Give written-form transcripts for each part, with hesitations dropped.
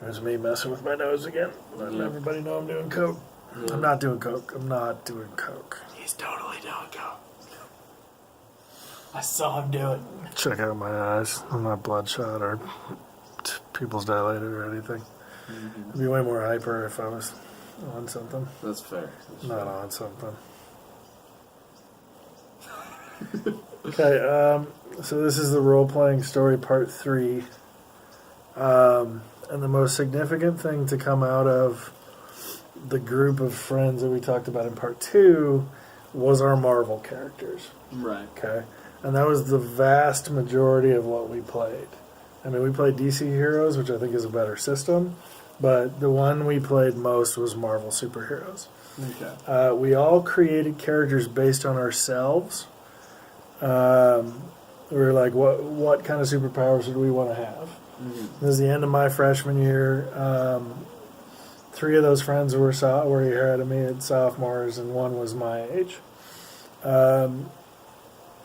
There's me messing with my nose again. Letting everybody know I'm doing coke. I'm not doing coke. I'm not doing coke. He's totally doing coke. I saw him do it. Check out my eyes. I'm not bloodshot or pupils dilated or anything. I'd be way more hyper if I was on something. That's fair. Not on something. Okay, so this is the role-playing story part 3. And the most significant thing to come out of the group of friends that we talked about in part 2 was our Marvel characters. Right. Okay? And that was the vast majority of what we played. I mean, we played DC Heroes, which I think is a better system, but the one we played most was Marvel superheroes. Okay. We all created characters based on ourselves. We were like, what kind of superpowers would we want to have? This is the end of my freshman year. 3 of those friends were ahead of me at sophomores, and 1 was my age.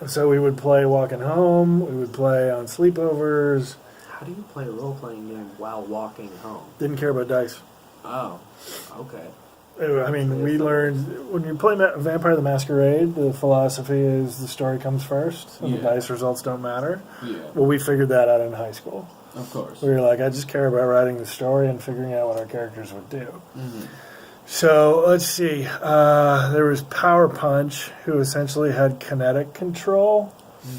So we would play walking home. We would play on sleepovers. How do you play a role-playing game while walking home? Didn't care about dice. Oh, okay. I mean, we learned when you play Vampire the Masquerade, the philosophy is the story comes first, and the dice results don't matter. Yeah. Well, we figured that out in high school. Of course. We were like, I just care about writing the story and figuring out what our characters would do. So, let's see. There was Power Punch, who essentially had kinetic control.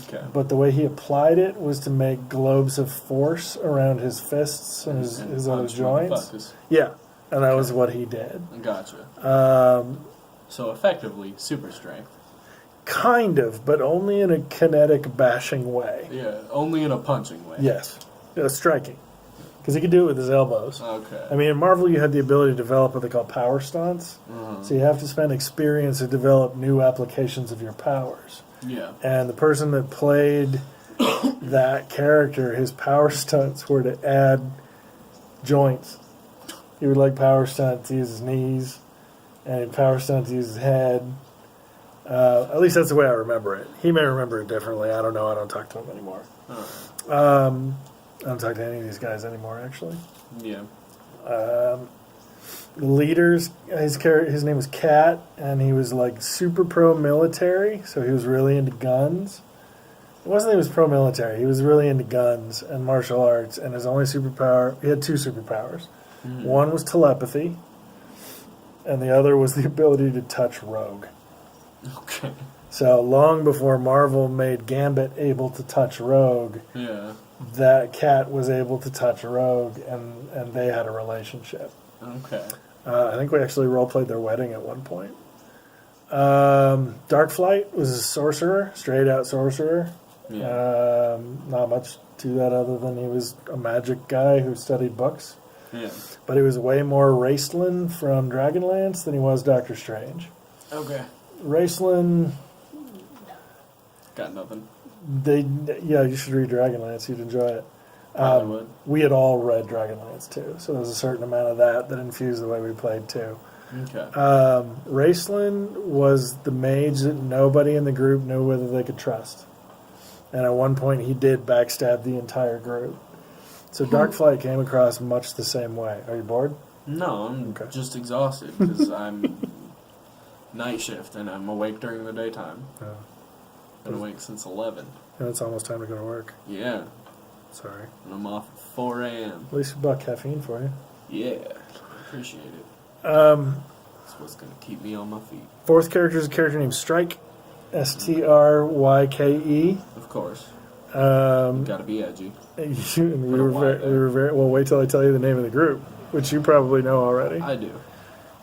Okay. But the way he applied it was to make globes of force around his fists and his other joints. Yeah, and that was what he did. Gotcha. So effectively, super strength. Kind of, but only in a kinetic bashing way. Yeah, only in a punching way. Yes. Striking. Because he could do it with his elbows. Okay. I mean, in Marvel, you had the ability to develop what they call power stunts. So you have to spend experience to develop new applications of your powers. Yeah. And the person that played that character, his power stunts were to add joints. He would like power stunt to use his knees, and power stunt to use his head. At least that's the way I remember it. He may remember it differently. I don't know. I don't talk to him anymore. I don't talk to any of these guys anymore, actually. Yeah. The leaders, his name was Kat, and he was like super pro-military, so he was really into guns. It wasn't that he was pro-military, he was really into guns and martial arts, and his only superpower, he had 2 superpowers. One was telepathy, and the other was the ability to touch Rogue. Okay. So long before Marvel made Gambit able to touch Rogue, that Cat was able to touch Rogue, and they had a relationship. Okay. I think we actually role-played their wedding at one point. Darkflight was a sorcerer, straight-out sorcerer. Yeah. Not much to that other than he was a magic guy who studied books. Yeah. But he was way more Raistlin from Dragonlance than he was Doctor Strange. Okay. Raistlin... Got nothing. You should read Dragonlance. You'd enjoy it. I would. We had all read Dragonlance too, so there was a certain amount of that infused the way we played too. Okay. Raistlin was the mage that nobody in the group knew whether they could trust, and at one point he did backstab the entire group. So Darkflight came across much the same way. Are you bored? No, I'm just exhausted because I'm night shift and I'm awake during the daytime. Oh. Been awake since 11. And it's almost time to go to work. Yeah. Sorry. And I'm off at 4 a.m. At least we bought caffeine for you. Yeah. I appreciate it. That's what's going to keep me on my feet. 4th character is a character named Strike. Stryke. Of course. Gotta be edgy. we were very well. Wait till I tell you the name of the group, which you probably know already. I do.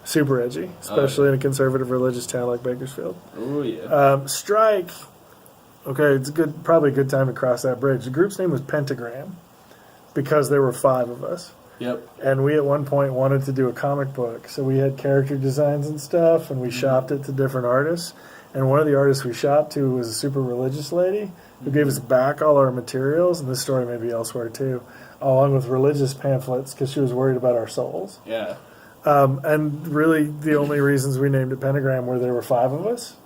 Super edgy, especially in a conservative religious town like Bakersfield. Oh yeah. Strike. Okay, it's probably a good time to cross that bridge. The group's name was Pentagram because there were 5 of us. Yep. And we at one point wanted to do a comic book, so we had character designs and stuff, and we shopped it to different artists. And one of the artists we shopped to was a super religious lady who gave us back all our materials, and this story may be elsewhere too, along with religious pamphlets because she was worried about our souls. Yeah. And really the only reasons we named it Pentagram were there were 5 of us,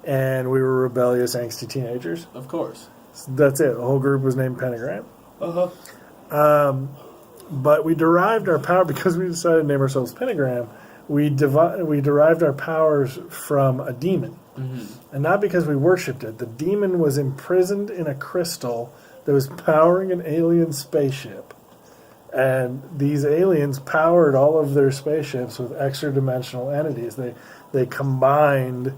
and we were rebellious, angsty teenagers. Of course. So that's it. The whole group was named Pentagram. Uh-huh. But we derived our power, because we decided to name ourselves Pentagram, we derived our powers from a demon. Mm-hmm. And not because we worshipped it. The demon was imprisoned in a crystal that was powering an alien spaceship. And these aliens powered all of their spaceships with extra-dimensional entities. They combined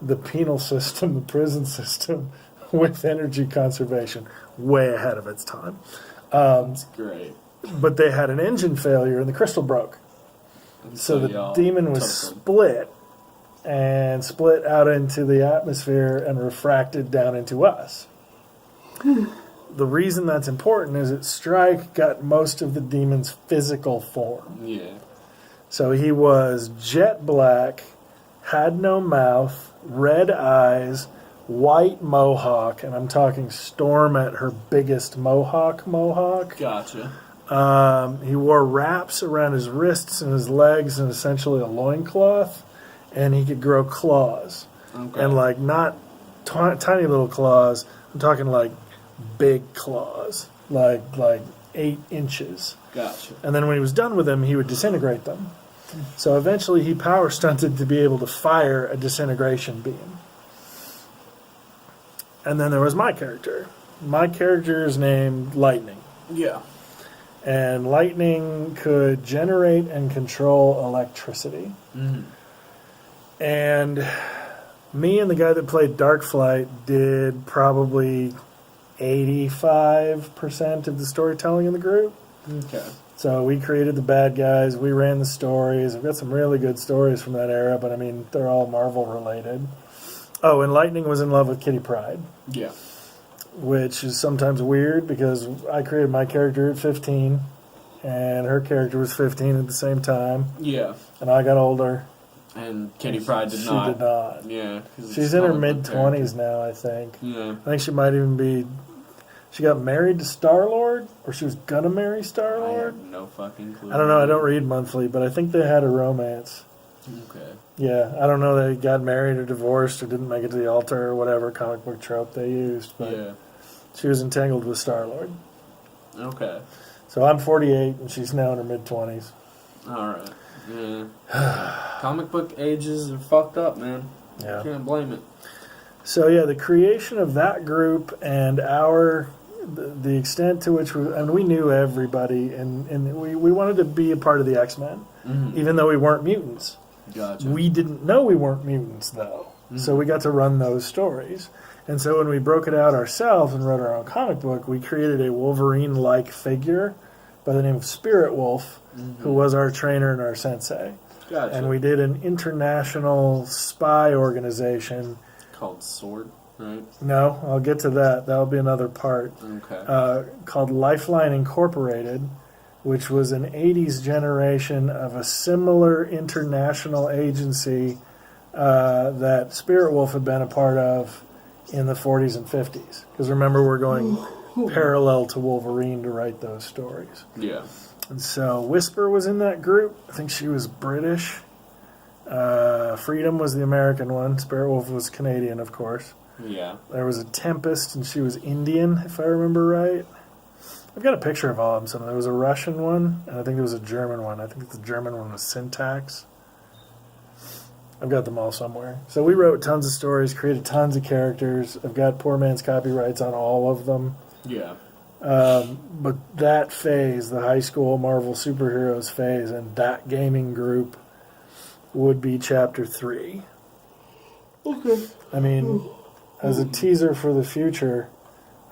the penal system, the prison system, with energy conservation, way ahead of its time. That's great. But they had an engine failure and the crystal broke. And so the demon was split out into the atmosphere and refracted down into us. The reason that's important is that Strike got most of the demon's physical form. Yeah. So he was jet black, had no mouth, red eyes, white mohawk, and I'm talking Storm at her biggest mohawk. Gotcha. He wore wraps around his wrists and his legs and essentially a loincloth, and he could grow claws. Okay. And like not tiny little claws, I'm talking like big claws, like 8 inches. Gotcha. And then when he was done with them, he would disintegrate them. So eventually he power stunted to be able to fire a disintegration beam. And then there was my character. My character is named Lightning. Yeah. And Lightning could generate and control electricity. Mm-hmm. And me and the guy that played Darkflight did probably 85% of the storytelling in the group. Okay. So we created the bad guys. We ran the stories. I've got some really good stories from that era, but I mean, they're all Marvel related. Oh, and Lightning was in love with Kitty Pryde. Yeah. Which is sometimes weird because I created my character at 15 and her character was 15 at the same time. Yeah. And I got older. And Kitty Pryde did not. She did not. Yeah. She's in her mid-20s now, I think. Yeah. I think she might even be... She got married to Star-Lord, or she was going to marry Star-Lord. I have no fucking clue. I don't know. I don't read monthly, but I think they had a romance. Okay. Yeah. I don't know if they got married or divorced or didn't make it to the altar or whatever comic book trope they used. But yeah. She was entangled with Star-Lord. Okay. So I'm 48, and she's now in her mid-20s. All right. Yeah. Comic book ages are fucked up, man. Yeah. Can't blame it. So yeah, the creation of that group and the extent to which we knew everybody, and we wanted to be a part of the X-Men, even though we weren't mutants. Gotcha. We didn't know we weren't mutants, though. So we got to run those stories. And so when we broke it out ourselves and wrote our own comic book, we created a Wolverine-like figure by the name of Spirit Wolf, who was our trainer and our sensei. Gotcha. And we did an international spy organization called SWORD, right? No, I'll get to that. That'll be another part. Okay. Called Lifeline Incorporated, which was an 80s generation of a similar international agency that Spirit Wolf had been a part of in the 40s and 50s. Because remember, we're going parallel to Wolverine to write those stories. Yeah. And so Whisper was in that group. I think she was British. Freedom was the American one. Spirit Wolf was Canadian, of course. Yeah. There was a Tempest, and she was Indian, if I remember right. I've got a picture of all of them. There was a Russian one, and I think there was a German one. I think the German one was Syntax. I've got them all somewhere. So we wrote tons of stories, created tons of characters. I've got poor man's copyrights on all of them. Yeah. But that phase, the high school Marvel superheroes phase, and that gaming group would be Chapter 3. Okay. I mean, as a teaser for the future,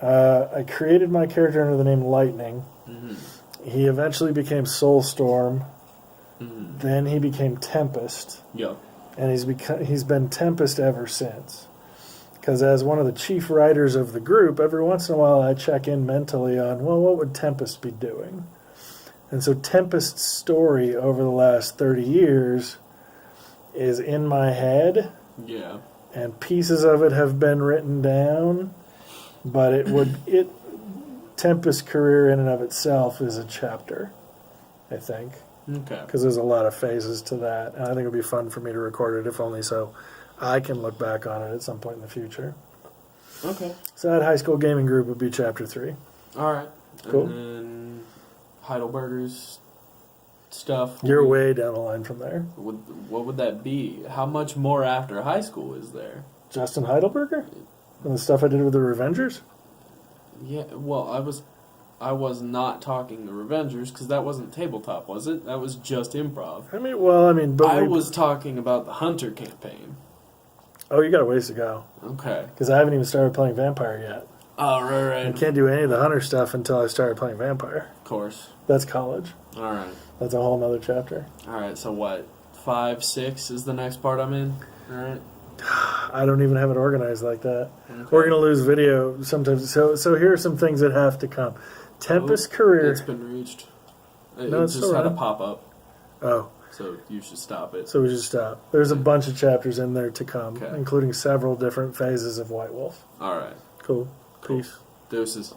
I created my character under the name Lightning. Mm-hmm. He eventually became Soulstorm. Mm-hmm. Then he became Tempest. Yeah. And he's been Tempest ever since. Because as one of the chief writers of the group, every once in a while I check in mentally on, well, what would Tempest be doing? And so Tempest's story over the last 30 years is in my head. Yeah. And pieces of it have been written down. But Tempest's career in and of itself is a chapter, I think. Okay. Because there's a lot of phases to that. And I think it would be fun for me to record it, if only so I can look back on it at some point in the future. Okay. So that high school gaming group would be Chapter 3. All right. Cool. And then Heidelberger's stuff. You're way down the line from there. What would that be? How much more after high school is there? Justin Heidelberger? And the stuff I did with the Revengers? Yeah, well, I was not talking the Revengers because that wasn't tabletop, was it? That was just improv. But I was talking about the Hunter campaign. Oh, you got a ways to go. Okay. Because I haven't even started playing Vampire yet. Oh, right. I can't do any of the Hunter stuff until I started playing Vampire. Of course. That's college. All right. That's a whole other chapter. All right, so what? 5, 6 is the next part I'm in? All right. I don't even have it organized like that. Okay. We're going to lose video sometimes. So here are some things that have to come. Tempest career. It's been reached. It No, it's just all had a right. pop-up, Oh, so you should stop it. so we just stop. There's a bunch of chapters in there to come, Okay. including several different phases of White Wolf. All right. Cool. Peace. Deuces.